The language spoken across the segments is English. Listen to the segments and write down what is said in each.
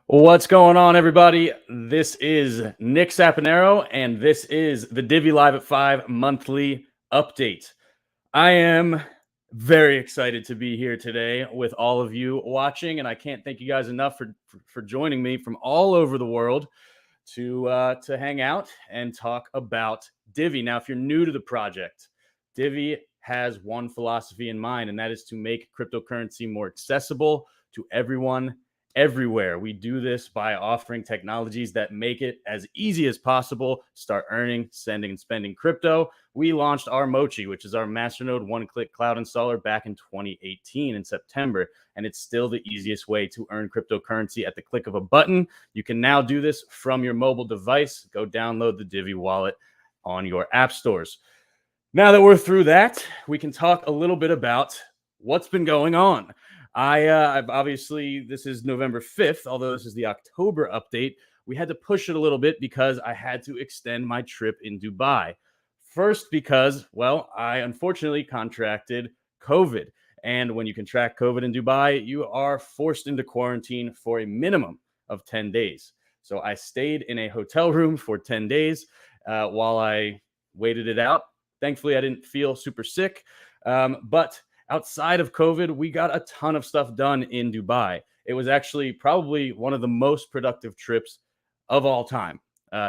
What's going on, everybody? This is Nick Saponaro, and this is the Divi Live at 5 monthly update. I am very excited to be here today with all of you watching, and I can't thank you guys enough for joining me from all over the world to hang out and talk about Divi. Now, if you're new to the project, Divi has one philosophy in mind, and that is to make cryptocurrency more accessible to everyone everywhere. We do this by offering technologies that make it as easy as possible to start earning, sending, and spending crypto. We launched our Mochi, which is our Masternode one-click cloud installer, back in 2018 in September, and it's still the easiest way to earn cryptocurrency at the click of a button. You can now do this from your mobile device. Go download the Divi wallet on your app stores. Now that we're through that, we can talk a little bit about what's been going on. I've obviously, this is November 5th, although this is the October update. We had to push it a little bit because I had to extend my trip in Dubai. First, because, well, I unfortunately contracted COVID. And when you contract COVID in Dubai, you are forced into quarantine for a minimum of 10 days. So I stayed in a hotel room for 10 days while I waited it out. Thankfully, I didn't feel super sick, but outside of COVID, we got a ton of stuff done in Dubai. It was actually probably one of the most productive trips of all time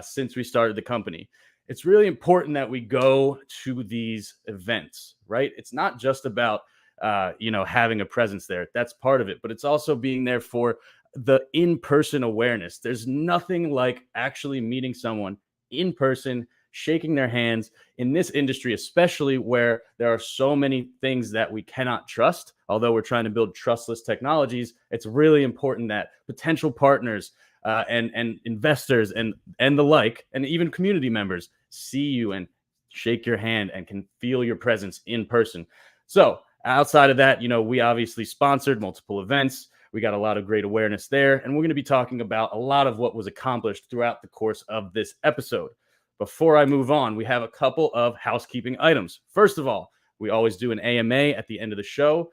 since we started the company. It's really important that we go to these events, right? It's not just about, having a presence there. That's part of it, but it's also being there for the in-person awareness. There's nothing like actually meeting someone in person, shaking their hands in this industry, especially where there are so many things that we cannot trust. Although we're trying to build trustless technologies, it's really important that potential partners and investors and the like, and even community members see you and shake your hand and can feel your presence in person. So outside of that, we obviously sponsored multiple events. We got a lot of great awareness there, and we're going to be talking about a lot of what was accomplished throughout the course of this episode. Before I move on, we have a couple of housekeeping items. First of all, we always do an AMA at the end of the show.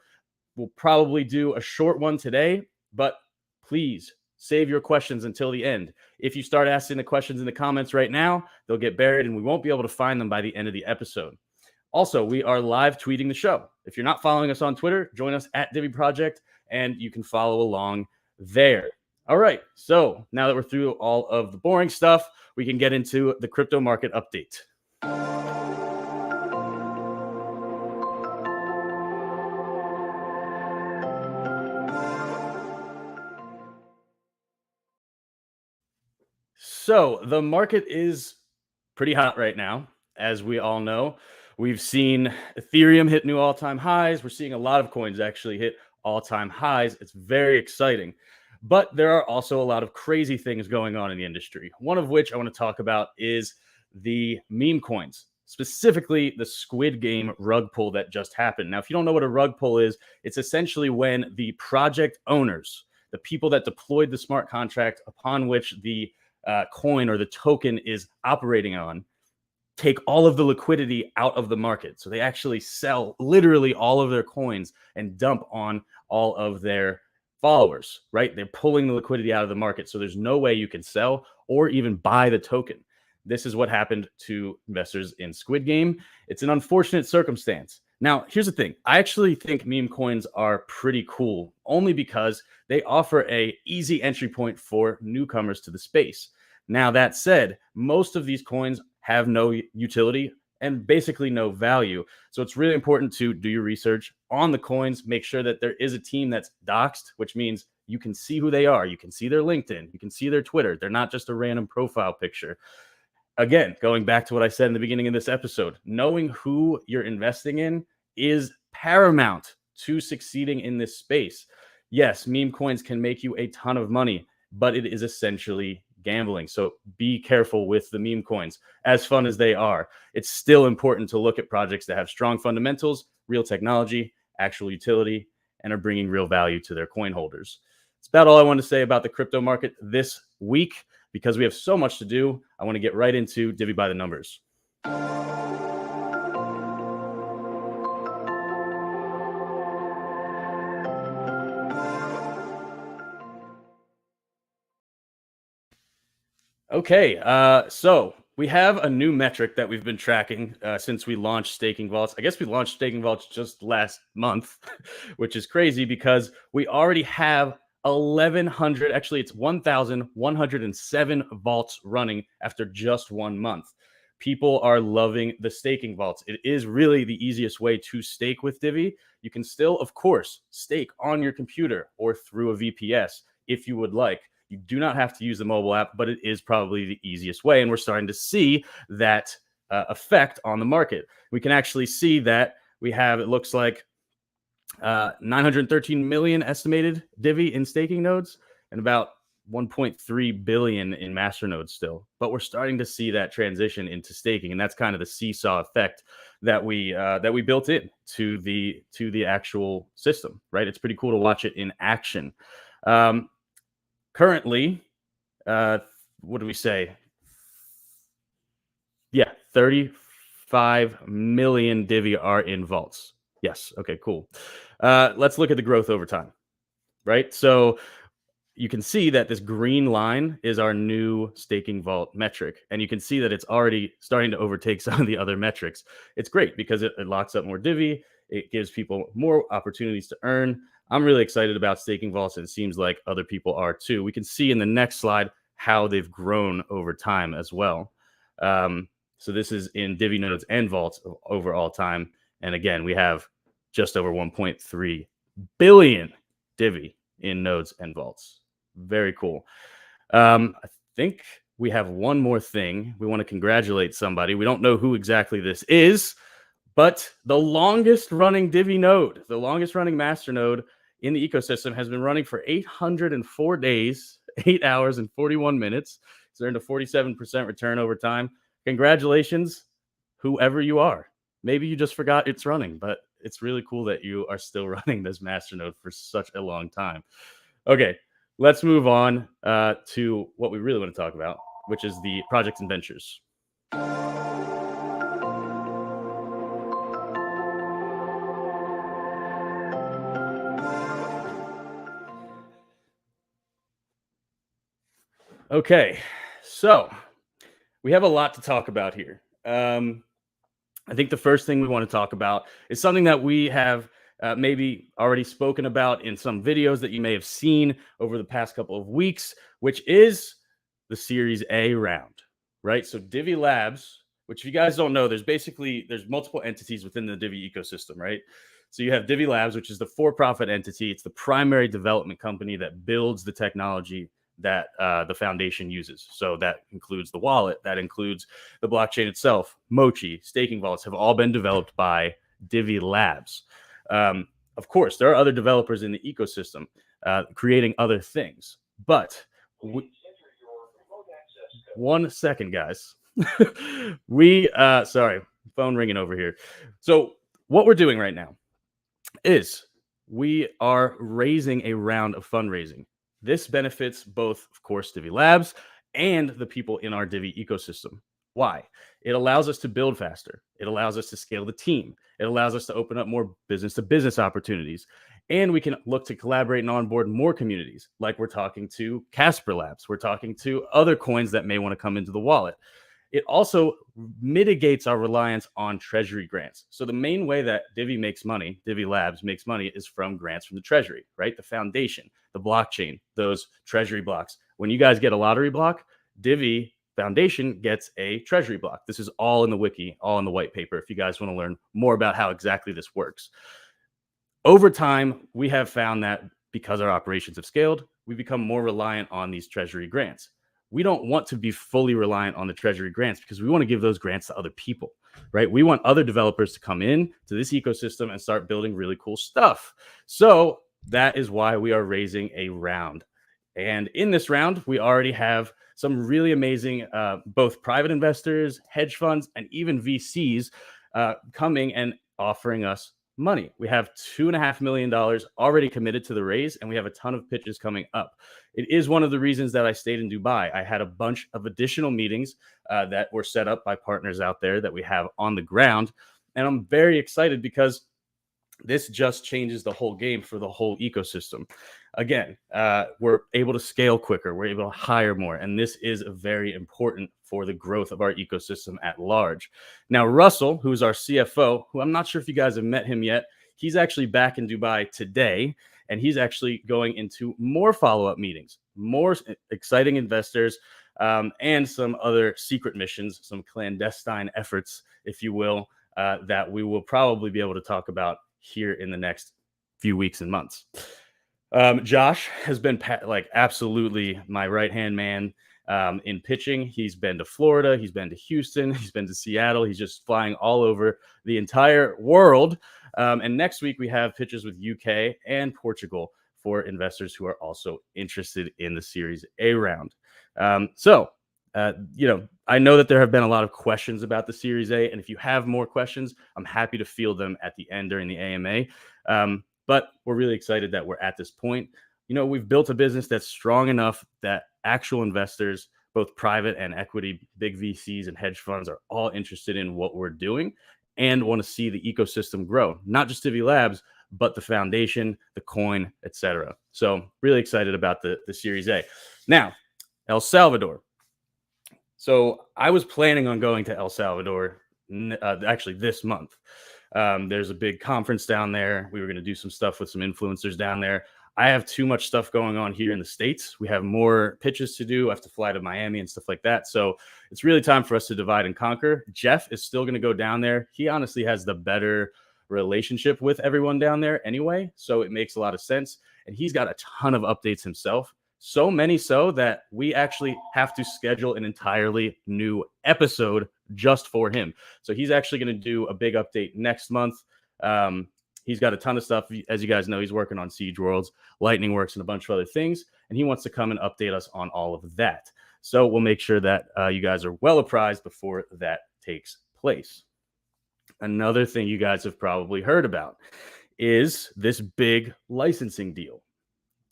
We'll probably do a short one today, but please save your questions until the end. If you start asking the questions in the comments right now, they'll get buried and we won't be able to find them by the end of the episode. Also, we are live tweeting the show. If you're not following us on Twitter, join us at Divi Project and you can follow along there. All right, so now that we're through all of the boring stuff, we can get into the crypto market update. So the market is pretty hot right now, as we all know. We've seen Ethereum hit new all-time highs. We're seeing a lot of coins actually hit all-time highs. It's very exciting. But there are also a lot of crazy things going on in the industry. One of which I want to talk about is the meme coins, specifically the Squid Game rug pull that just happened. Now, if you don't know what a rug pull is, it's essentially when the project owners, the people that deployed the smart contract upon which the coin or the token is operating on, take all of the liquidity out of the market. So they actually sell literally all of their coins and dump on all of their followers, right? They're pulling the liquidity out of the market. So there's no way you can sell or even buy the token. This is what happened to investors in Squid Game. It's an unfortunate circumstance. Now, here's the thing. I actually think meme coins are pretty cool, only because they offer an easy entry point for newcomers to the space. Now, that said, most of these coins have no utility and basically no value. So it's really important to do your research on the coins, make sure that there is a team that's doxed, which means you can see who they are, you can see their LinkedIn, you can see their Twitter. They're not just a random profile picture. Again, going back to what I said in the beginning of this episode, knowing who you're investing in is paramount to succeeding in this space. Yes, meme coins can make you a ton of money, but it is essentially gambling. So be careful with the meme coins. As fun as they are, it's still important to look at projects that have strong fundamentals, real technology, actual utility, and are bringing real value to their coin holders. It's about all I want to say about the crypto market this week. Because we have so much to do, I want to get right into Divi by the numbers. Okay, so we have a new metric that we've been tracking since we launched staking vaults. I guess we launched staking vaults just last month, which is crazy because we already have 1,100. Actually, it's 1,107 vaults running after just 1 month. People are loving the staking vaults. It is really the easiest way to stake with Divi. You can still, of course, stake on your computer or through a VPS if you would like. You do not have to use the mobile app, but it is probably the easiest way. And we're starting to see that effect on the market. We can actually see that we have, it looks like 913 million estimated Divi in staking nodes and about 1.3 billion in master nodes still. But we're starting to see that transition into staking. And that's kind of the seesaw effect that we built in to the actual system, right? It's pretty cool to watch it in action. Currently, what do we say? Yeah, 35 million Divi are in vaults. Yes. Okay, cool. Let's look at the growth over time, right? So you can see that this green line is our new staking vault metric. And you can see that it's already starting to overtake some of the other metrics. It's great because it locks up more Divi. It gives people more opportunities to earn. I'm really excited about staking vaults, and it seems like other people are too. We can see in the next slide how they've grown over time as well. So this is in Divi nodes and vaults over all time. And again, we have just over 1.3 billion Divi in nodes and vaults. Very cool. I think we have one more thing. We want to congratulate somebody. We don't know who exactly this is, but the longest running Divi node, the longest running master node in the ecosystem has been running for 804 days, 8 hours and 41 minutes. It's earned a 47% return over time. Congratulations, whoever you are. Maybe you just forgot it's running, but it's really cool that you are still running this master node for such a long time. Okay, let's move on to what we really want to talk about, which is the projects and ventures. Okay, so we have a lot to talk about here. I think the first thing we want to talk about is something that we have maybe already spoken about in some videos that you may have seen over the past couple of weeks, which is the Series A round, right? So Divi Labs, which if you guys don't know, there's multiple entities within the Divi ecosystem, right? So you have Divi Labs, which is the for-profit entity. It's the primary development company that builds the technology that the foundation uses. So that includes the wallet, that includes the blockchain itself. Mochi, staking vaults have all been developed by Divi Labs. Of course, there are other developers in the ecosystem creating other things. But 1 second, guys. Sorry, phone ringing over here. So what we're doing right now is we are raising a round of fundraising. This benefits both, of course, Divi Labs and the people in our Divi ecosystem. Why? It allows us to build faster. It allows us to scale the team. It allows us to open up more business-to-business opportunities. And we can look to collaborate and onboard more communities, like we're talking to Casper Labs. We're talking to other coins that may want to come into the wallet. It also mitigates our reliance on treasury grants. So the main way that Divi makes money, Divi Labs makes money, is from grants from the treasury, right? The foundation, the blockchain, those treasury blocks. When you guys get a lottery block, Divi foundation gets a treasury block. This is all in the wiki, all in the white paper, if you guys want to learn more about how exactly this works. Over time, we have found that because our operations have scaled, we become more reliant on these treasury grants. We don't want to be fully reliant on the treasury grants because we want to give those grants to other people, right? We want other developers to come in to this ecosystem and start building really cool stuff. So that is why we are raising a round. And in this round, we already have some really amazing both private investors, hedge funds, and even VCs coming and offering us money. We have $2.5 million already committed to the raise, and we have a ton of pitches coming up. It is one of the reasons that I stayed in Dubai. I had a bunch of additional meetings that were set up by partners out there that we have on the ground. And I'm very excited because this just changes the whole game for the whole ecosystem. Again, we're able to scale quicker. We're able to hire more. And this is very important for the growth of our ecosystem at large. Now, Russell, who's our CFO, who I'm not sure if you guys have met him yet, he's actually back in Dubai today. And he's actually going into more follow-up meetings, more exciting investors, and some other secret missions, some clandestine efforts, if you will, that we will probably be able to talk about here in the next few weeks and months. Josh has been absolutely my right-hand man in pitching. He's been to Florida, he's been to Houston, he's been to Seattle. He's just flying all over the entire world. And next week we have pitches with UK and Portugal for investors who are also interested in the Series A round. I know that there have been a lot of questions about the Series A, and if you have more questions, I'm happy to field them at the end during the AMA. But we're really excited that we're at this point. We've built a business that's strong enough that actual investors, both private and equity, big VCs and hedge funds, are all interested in what we're doing and want to see the ecosystem grow, not just Divi Labs, but the foundation, the coin, etc. So really excited about the Series A. Now, El Salvador. So I was planning on going to El Salvador actually this month. There's a big conference down there. We were going to do some stuff with some influencers down there. I have too much stuff going on here in the States. We have more pitches to do. I have to fly to Miami and stuff like that. So it's really time for us to divide and conquer. Jeff is still going to go down there. He honestly has the better relationship with everyone down there anyway. So it makes a lot of sense. And he's got a ton of updates himself. So many so that we actually have to schedule an entirely new episode just for him. So he's actually going to do a big update next month. He's got a ton of stuff. As you guys know, he's working on Siege Worlds, Lightning Works, and a bunch of other things. And he wants to come and update us on all of that. So we'll make sure that you guys are well apprised before that takes place. Another thing you guys have probably heard about is this big licensing deal.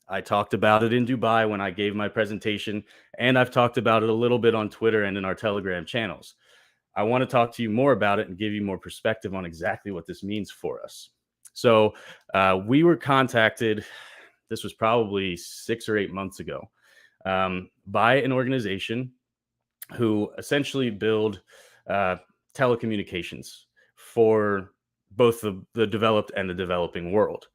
I talked about it in Dubai when I gave my presentation, and I've talked about it a little bit on Twitter and in our Telegram channels. I want to talk to you more about it and give you more perspective on exactly what this means for us. So we were contacted, this was probably 6 or 8 months ago, by an organization who essentially build telecommunications for both the developed and the developing world.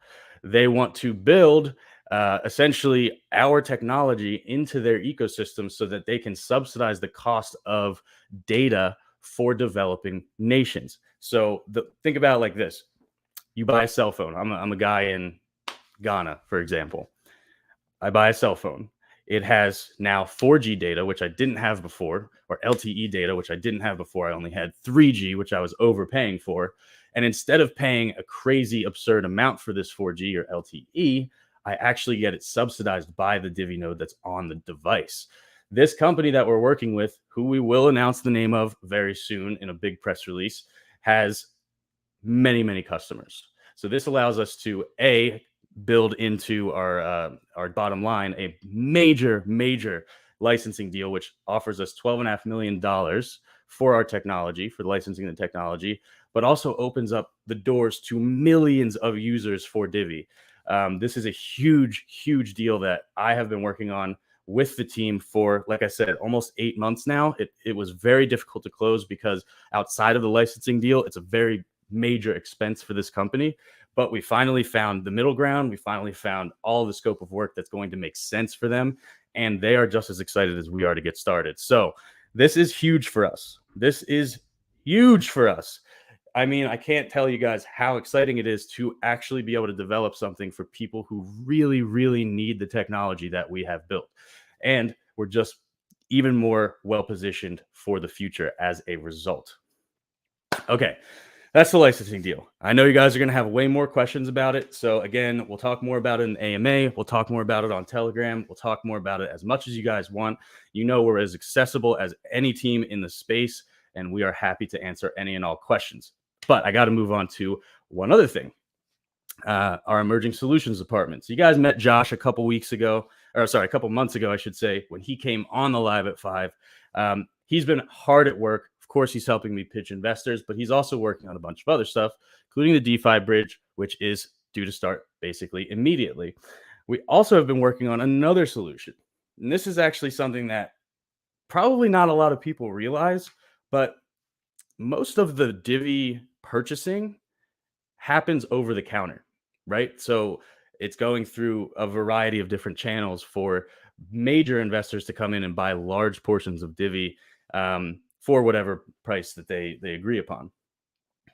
They want to build essentially our technology into their ecosystem so that they can subsidize the cost of data for developing nations. So think about it like this. You buy a cell phone. I'm a guy in Ghana, for example. I buy a cell phone. It has now 4G data, which I didn't have before, or LTE data, which I didn't have before. I only had 3G, which I was overpaying for. And instead of paying a crazy, absurd amount for this 4G or LTE, I actually get it subsidized by the Divi node that's on the device. This company that we're working with, who we will announce the name of very soon in a big press release, has many, many customers. So this allows us to, build into our bottom line a major licensing deal, which offers us $12.5 million for our technology, for licensing the technology, but also opens up the doors to millions of users for Divi. This is a huge deal that I have been working on with the team for, like I said, almost 8 months now. It was very difficult to close because outside of the licensing deal, it's a very major expense for this company. But we finally found the middle ground. We finally found all the scope of work that's going to make sense for them. And they are just as excited as we are to get started. So This is huge for us. This is huge for us. I mean, I can't tell you guys how exciting it is to actually be able to develop something for people who really, really need the technology that we have built. And we're just even more well positioned for the future as a result. Okay, that's the licensing deal. I know you guys are going to have way more questions about it. So, again, we'll talk more about it in AMA. We'll talk more about it on Telegram. We'll talk more about it as much as you guys want. You know, we're as accessible as any team in the space, and we are happy to answer any and all questions. But I got to move on to one other thing, our emerging solutions department. So you guys met Josh a couple weeks ago, or sorry, a couple months ago, I should say, when he came on the Live at 5. He's been hard at work. Of course, he's helping me pitch investors, but he's also working on a bunch of other stuff, including the DeFi bridge, which is due to start basically immediately. We also have been working on another solution. And this is actually something that probably not a lot of people realize, but most of the Divi purchasing happens over the counter, right? So it's going through a variety of different channels for major investors to come in and buy large portions of Divi for whatever price that they agree upon.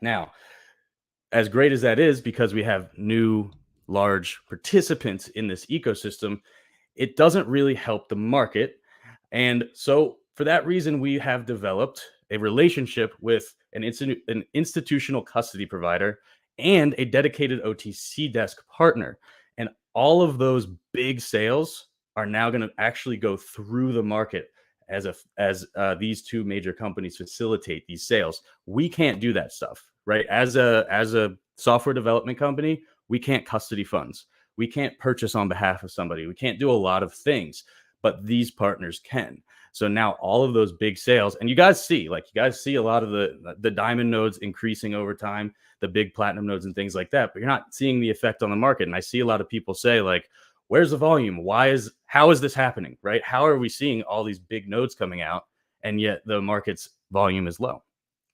Now, as great as that is, because we have new large participants in this ecosystem, it doesn't really help the market. And so for that reason, we have developed a relationship with an institutional custody provider and a dedicated OTC desk partner. And all of those big sales are now going to actually go through the market as these two major companies facilitate these sales. We can't do that stuff, right? As a software development company, we can't custody funds. We can't purchase on behalf of somebody. We can't do a lot of things, but these partners can. So now all of those big sales, and you guys see a lot of the diamond nodes increasing over time, the big platinum nodes and things like that, but you're not seeing the effect on the market. And I see a lot of people say, like, where's the volume? How is this happening? Right? How are we seeing all these big nodes coming out and yet the market's volume is low?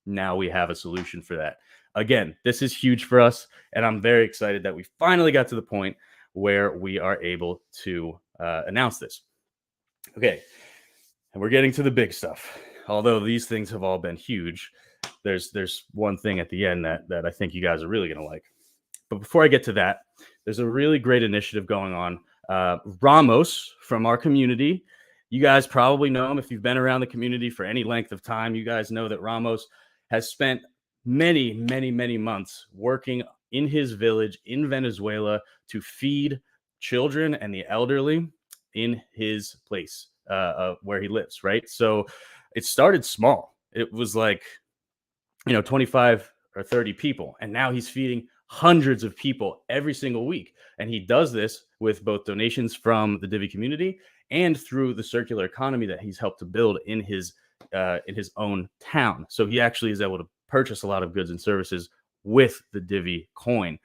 Now we have a solution for that. Again, this is huge for us, and I'm very excited that we finally got to the point where we are able to announce this. Okay, and we're getting to the big stuff. Although these things have all been huge, there's one thing at the end that I think you guys are really going to like. But before I get to that, there's a really great initiative going on. Ramos from our community, you guys probably know him if you've been around the community for any length of time. You guys know that Ramos has spent many, many, many months working in his village in Venezuela to feed children and the elderly in his place where he lives, right? So it started small. It was like, 25 or 30 people. And now he's feeding hundreds of people every single week. And he does this with both donations from the Divi community and through the circular economy that he's helped to build in his own town. So he actually is able to purchase a lot of goods and services with the Divi coin.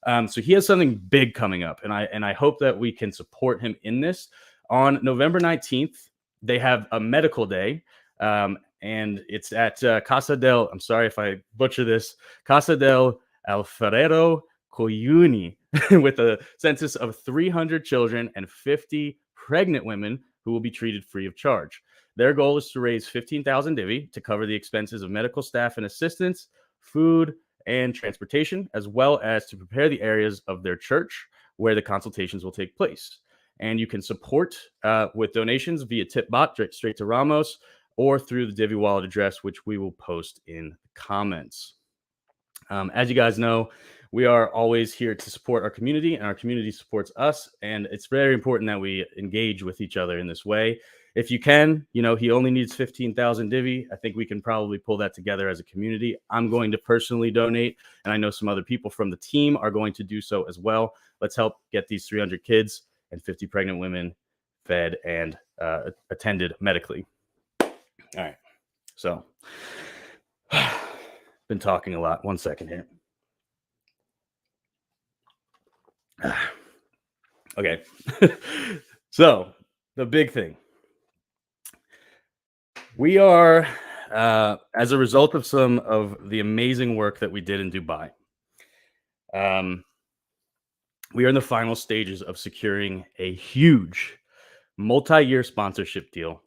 So he has something big coming up, and I hope that we can support him in this. On November 19th, they have a medical day, and it's at Casa del, I'm sorry if I butcher this, Casa del Alfredo Coyuni, with a census of 300 children and 50 pregnant women who will be treated free of charge. Their goal is to raise 15,000 Divi to cover the expenses of medical staff and assistants, food, and transportation, as well as to prepare the areas of their church where the consultations will take place. And you can support with donations via TipBot straight to Ramos or through the Divi wallet address, which we will post in the comments. As you guys know, we are always here to support our community, and our community supports us. And it's very important that we engage with each other in this way. If you can, he only needs 15,000 Divi. I think we can probably pull that together as a community. I'm going to personally donate, and I know some other people from the team are going to do so as well. Let's help get these 300 kids and 50 pregnant women fed and attended medically. All right. So, been talking a lot. 1 second here. Okay. So, the big thing. We are, as a result of some of the amazing work that we did in Dubai, we are in the final stages of securing a huge multi-year sponsorship deal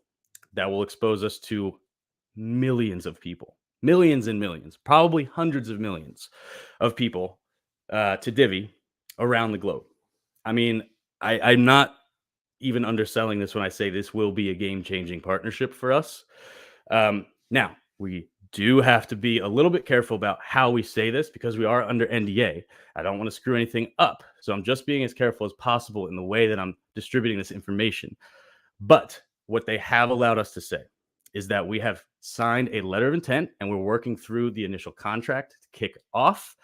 that will expose us to millions of people, millions and millions, probably hundreds of millions of people to Divi around the globe. I mean, I'm not even underselling this when I say this will be a game changing partnership for us. Now, we do have to be a little bit careful about how we say this because we are under NDA. I don't want to screw anything up. So I'm just being as careful as possible in the way that I'm distributing this information. But what they have allowed us to say is that we have signed a letter of intent and we're working through the initial contract to kick off.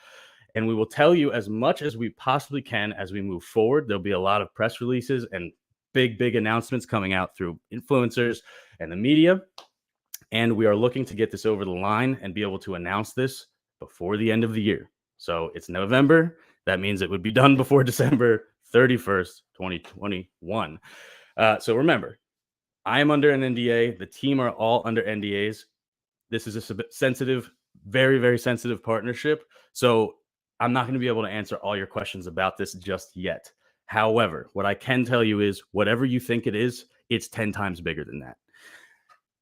And we will tell you as much as we possibly can as we move forward. There'll be a lot of press releases and big announcements coming out through influencers and the media. And we are looking to get this over the line and be able to announce this before the end of the year. So it's November. That means it would be done before December 31st, 2021. So remember, I am under an NDA. The team are all under NDAs. This is a sensitive, very sensitive partnership. So I'm not going to be able to answer all your questions about this just yet. However, what I can tell you is whatever you think it is, it's 10 times bigger than that.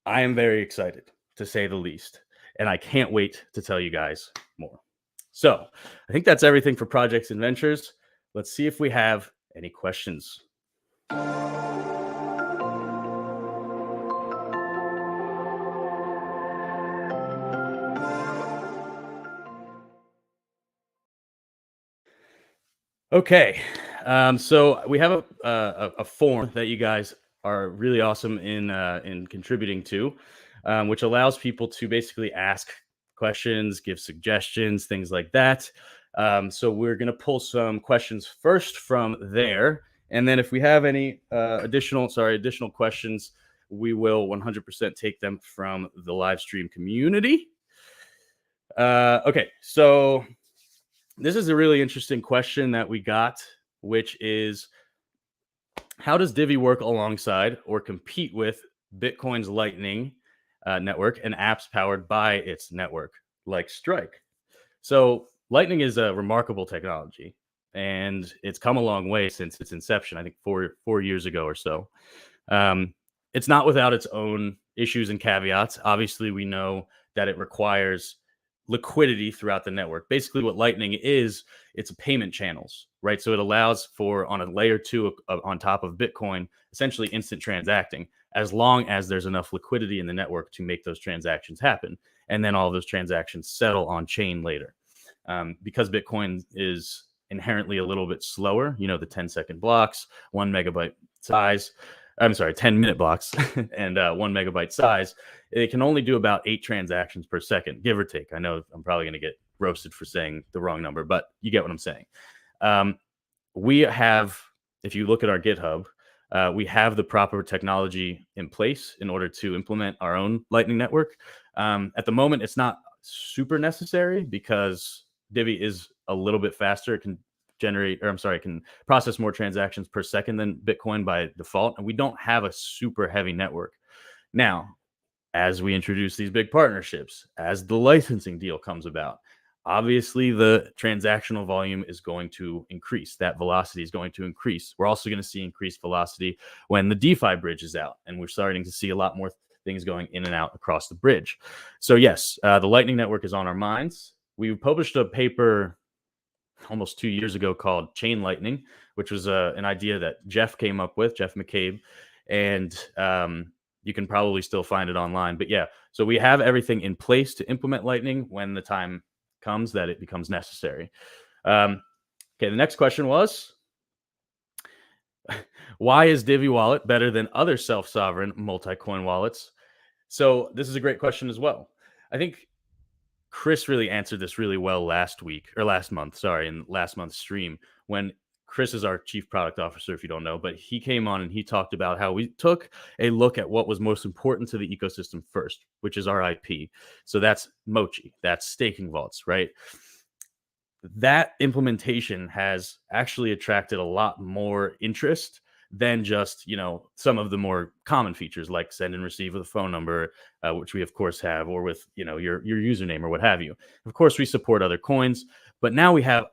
I am very excited, to say the least, and I can't wait to tell you guys more. So I think that's everything for Projects and Ventures. Let's see if we have any questions. Okay, so we have a form that you guys are really awesome in contributing to, which allows people to basically ask questions, give suggestions, things like that. So we're gonna pull some questions first from there, and then if we have any additional questions, we will 100% take them from the live stream community. Okay, so this is a really interesting question that we got, which is how does Divi work alongside or compete with Bitcoin's Lightning network and apps powered by its network, like Strike? So Lightning is a remarkable technology, and it's come a long way since its inception. I think four years ago or so. It's not without its own issues and caveats. Obviously, we know that it requires liquidity throughout the network. Basically, what Lightning is, it's payment channels, right? So it allows for, on a layer two on top of Bitcoin, essentially instant transacting, as long as there's enough liquidity in the network to make those transactions happen. And then all of those transactions settle on chain later. Because Bitcoin is inherently a little bit slower, the 10-second blocks, 1 megabyte size, 10-minute blocks and 1 megabyte size, it can only do about 8 transactions per second, give or take. I know I'm probably going to get roasted for saying the wrong number, but you get what I'm saying. We have, if you look at our GitHub, we have the proper technology in place in order to implement our own Lightning network. At the moment, it's not super necessary because Divi is a little bit faster. It can can process more transactions per second than Bitcoin by default. And we don't have a super heavy network. Now, as we introduce these big partnerships, as the licensing deal comes about, obviously the transactional volume is going to increase. That velocity is going to increase. We're also going to see increased velocity when the DeFi bridge is out. And we're starting to see a lot more things going in and out across the bridge. So yes, the Lightning Network is on our minds. We published a paper almost 2 years ago called Chain Lightning, which was an idea that Jeff came up with, Jeff McCabe, and you can probably still find it online. But yeah, so we have everything in place to implement Lightning when the time comes that it becomes necessary. Okay, the next question was, why is Divi Wallet better than other self-sovereign multi-coin wallets? So this is a great question as well. I think Chris really answered this really well last month, in last month's stream, when Chris is our chief product officer, if you don't know, but he came on and he talked about how we took a look at what was most important to the ecosystem first, which is our IP. So that's Mochi, that's staking vaults, right? That implementation has actually attracted a lot more interest than just, some of the more common features like send and receive with a phone number, which we of course have, or with, your username or what have you. Of course, we support other coins, but now we have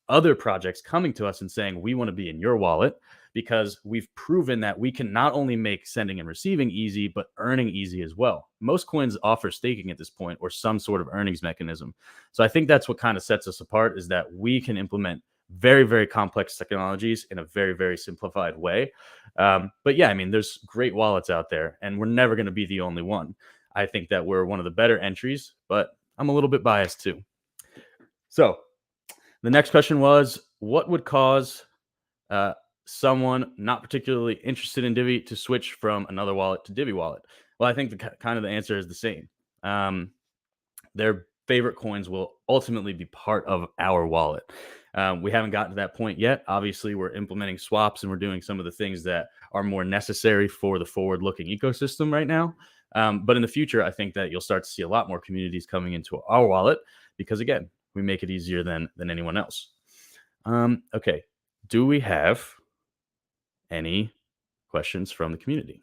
other projects coming to us and saying, we want to be in your wallet because we've proven that we can not only make sending and receiving easy, but earning easy as well. Most coins offer staking at this point or some sort of earnings mechanism. So I think that's what kind of sets us apart, is that we can implement very, very complex technologies in a very, very simplified way. But yeah, I mean, there's great wallets out there, and we're never going to be the only one. I think that we're one of the better entries, but I'm a little bit biased too. So the next question was, what would cause uh, someone not particularly interested in Divi to switch from another wallet to Divi wallet? Well, I think kind of the answer is the same. Their favorite coins will ultimately be part of our wallet. We haven't gotten to that point yet. Obviously, we're implementing swaps and we're doing some of the things that are more necessary for the forward-looking ecosystem right now. But in the future, I think that you'll start to see a lot more communities coming into our wallet because, again, we make it easier than anyone else. Okay, do we have any questions from the community?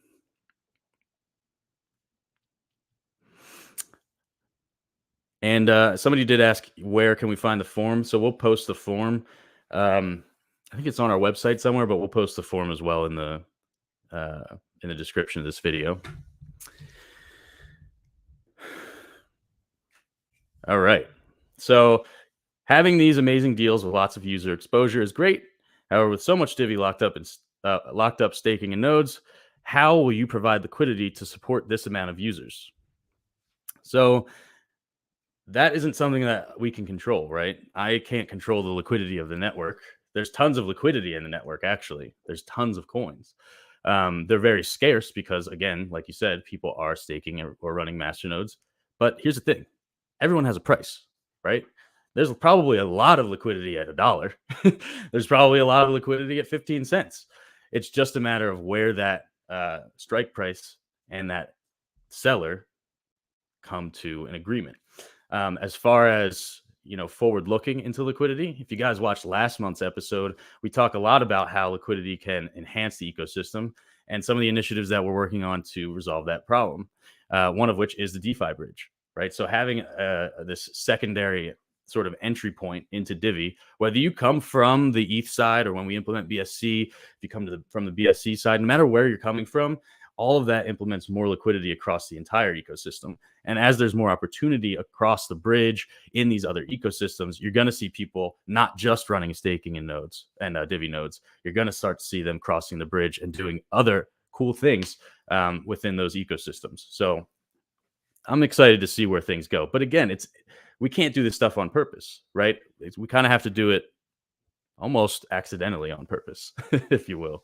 And somebody did ask, where can we find the form? So we'll post the form. I think it's on our website somewhere, but we'll post the form as well in the description of this video. All right. So having these amazing deals with lots of user exposure is great. However, with so much Divi locked up staking in nodes, how will you provide liquidity to support this amount of users? So that isn't something that we can control, right? I can't control the liquidity of the network. There's tons of liquidity in the network, actually. There's tons of coins. They're very scarce because, again, like you said, people are staking or running masternodes. But here's the thing: everyone has a price, right? There's probably a lot of liquidity at $1. There's probably a lot of liquidity at 15 cents. It's just a matter of where that strike price and that seller come to an agreement. As far as forward looking into liquidity, if you guys watched last month's episode, we talk a lot about how liquidity can enhance the ecosystem and some of the initiatives that we're working on to resolve that problem. One of which is the DeFi bridge, right? So having this secondary sort of entry point into Divi, whether you come from the ETH side or when we implement BSC, if you come from the BSC side, no matter where you're coming from, all of that implements more liquidity across the entire ecosystem. And as there's more opportunity across the bridge in these other ecosystems, you're going to see people not just running staking in nodes and Divi nodes. You're going to start to see them crossing the bridge and doing other cool things within those ecosystems. So I'm excited to see where things go. But again, we can't do this stuff on purpose, right? We kind of have to do it almost accidentally on purpose, if you will.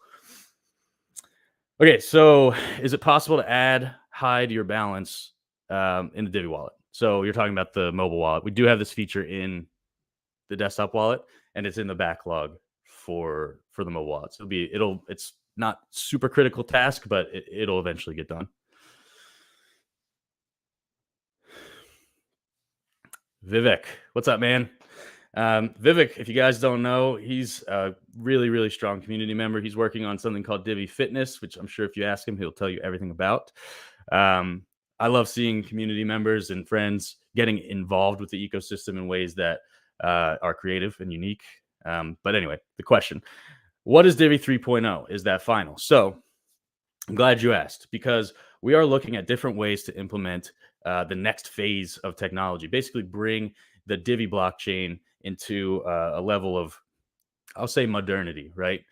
Okay, so is it possible to hide your balance in the Divi wallet? So you're talking about the mobile wallet. We do have this feature in the desktop wallet, and it's in the backlog for the mobile wallet. So it's not super critical task, but it'll eventually get done. Vivek, what's up, man? Vivek, if you guys don't know, he's a really, really strong community member. He's working on something called Divi Fitness, which I'm sure if you ask him, he'll tell you everything about. I love seeing community members and friends getting involved with the ecosystem in ways that are creative and unique. But anyway, the question, what is Divi 3.0? Is that final? So I'm glad you asked, because we are looking at different ways to implement the next phase of technology, basically bring the Divi blockchain into a level of, I'll say, modernity, right?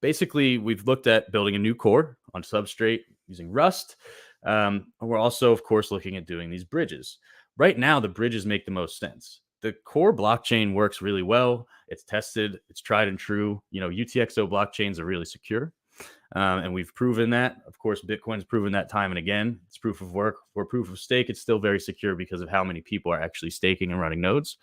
Basically, we've looked at building a new core on Substrate using Rust. We're also, of course, looking at doing these bridges. Right now, the bridges make the most sense. The core blockchain works really well. It's tested. It's tried and true. UTXO blockchains are really secure. And we've proven that. Of course, Bitcoin's proven that time and again. It's proof of work. For proof of stake, it's still very secure because of how many people are actually staking and running nodes.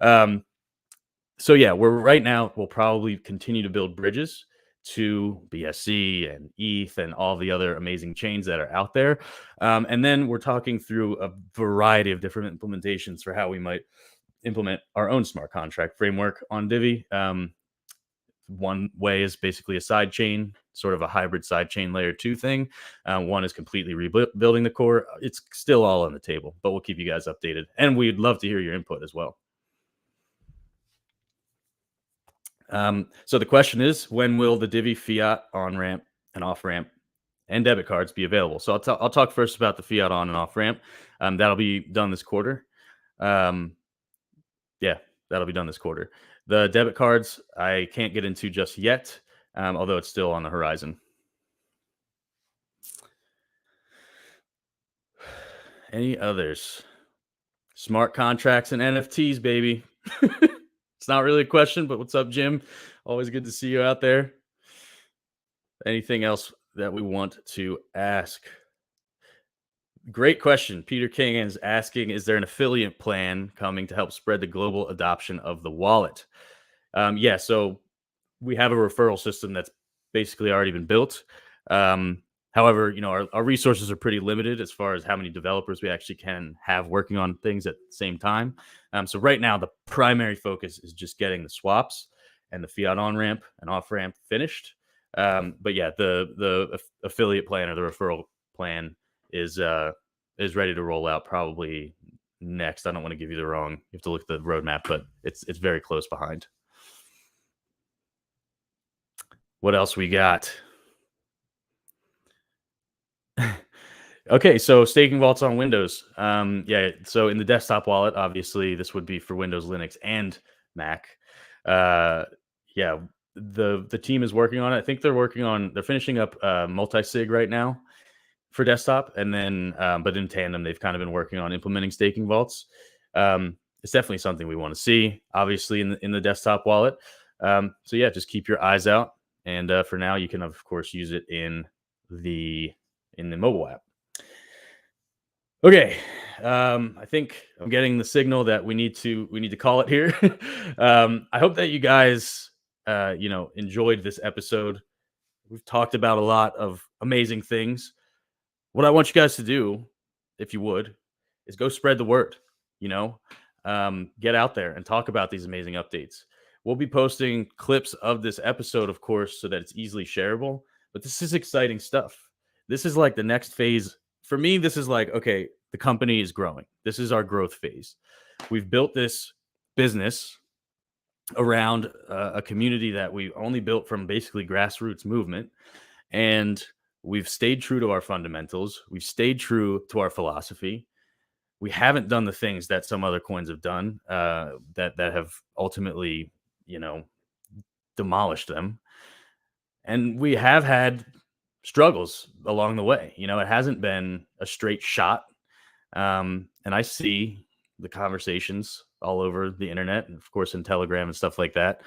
So yeah, we'll probably continue to build bridges to BSC and ETH and all the other amazing chains that are out there. And then we're talking through a variety of different implementations for how we might implement our own smart contract framework on Divi. One way is basically a side chain, sort of a hybrid side chain layer 2 thing. One is completely rebuilding the core. It's still all on the table, but we'll keep you guys updated. And we'd love to hear your input as well. So the question is, when will the Divi fiat on ramp and off ramp and debit cards be available? So I'll talk first about the fiat on and off ramp. That'll be done this quarter. Um, yeah, that'll be done this quarter. The debit cards I can't get into just yet, although it's still on the horizon. Any others? Smart contracts and NFTs, baby. It's not really a question, but what's up, Jim? Always good to see you out there. Anything else that we want to ask? Great question. Peter King is asking, is there an affiliate plan coming to help spread the global adoption of the wallet? Yeah, so we have a referral system that's basically already been built. However, our resources are pretty limited as far as how many developers we actually can have working on things at the same time. So right now, the primary focus is just getting the swaps and the fiat on ramp and off ramp finished. But yeah, the affiliate plan or the referral plan is ready to roll out probably next. I don't want to give you the wrong. You have to look at the roadmap, but it's very close behind. What else we got? Okay, so staking vaults on Windows. Yeah, so in the desktop wallet, obviously this would be for Windows, Linux, and Mac. Yeah, the team is working on it. I think they're finishing up multi-sig right now for desktop, and then but in tandem they've kind of been working on implementing staking vaults. It's definitely something we want to see, obviously in the desktop wallet. So yeah, just keep your eyes out, and for now you can of course use it in the mobile app. Okay, I think I'm getting the signal that we need to call it here. I hope that you guys enjoyed this episode. We've talked about a lot of amazing things. What I want you guys to do, if you would, is go spread the word. Get out there and talk about these amazing updates. We'll be posting clips of this episode, of course, so that it's easily shareable. But this is exciting stuff. This is like the next phase. For me, this is like, okay, the company is growing. This is our growth phase. We've built this business around a community that we only built from basically grassroots movement. And we've stayed true to our fundamentals. We've stayed true to our philosophy. We haven't done the things that some other coins have done that have ultimately, demolished them. And we have had struggles along the way. It hasn't been a straight shot. And I see the conversations all over the internet, and of course in Telegram and stuff like that.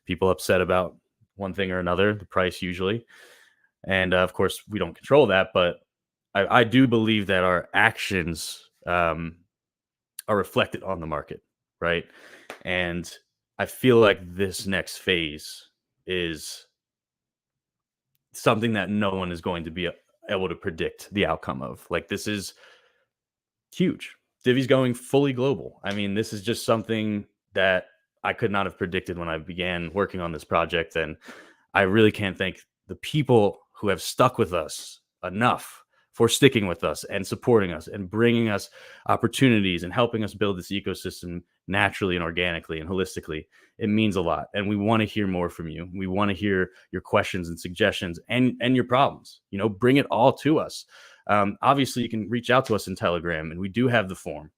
People upset about one thing or another, the price usually. And of course, we don't control that, but I do believe that our actions are reflected on the market, right? And I feel like this next phase is something that no one is going to be able to predict the outcome of. Like, this is huge. Divi's going fully global. I mean, this is just something that I could not have predicted when I began working on this project. And I really can't thank the people who have stuck with us enough for sticking with us and supporting us and bringing us opportunities and helping us build this ecosystem naturally and organically and holistically. It means a lot. And we want to hear more from you. We want to hear your questions and suggestions and your problems. Bring it all to us. Obviously, you can reach out to us in Telegram, and we do have the form.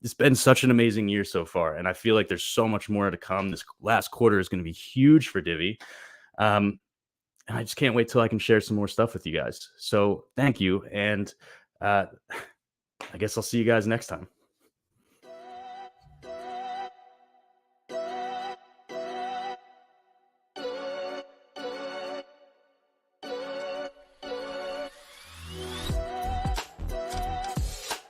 It's been such an amazing year so far, and I feel like there's so much more to come. This last quarter is going to be huge for Divi. And I just can't wait till I can share some more stuff with you guys. So thank you. And I guess I'll see you guys next time.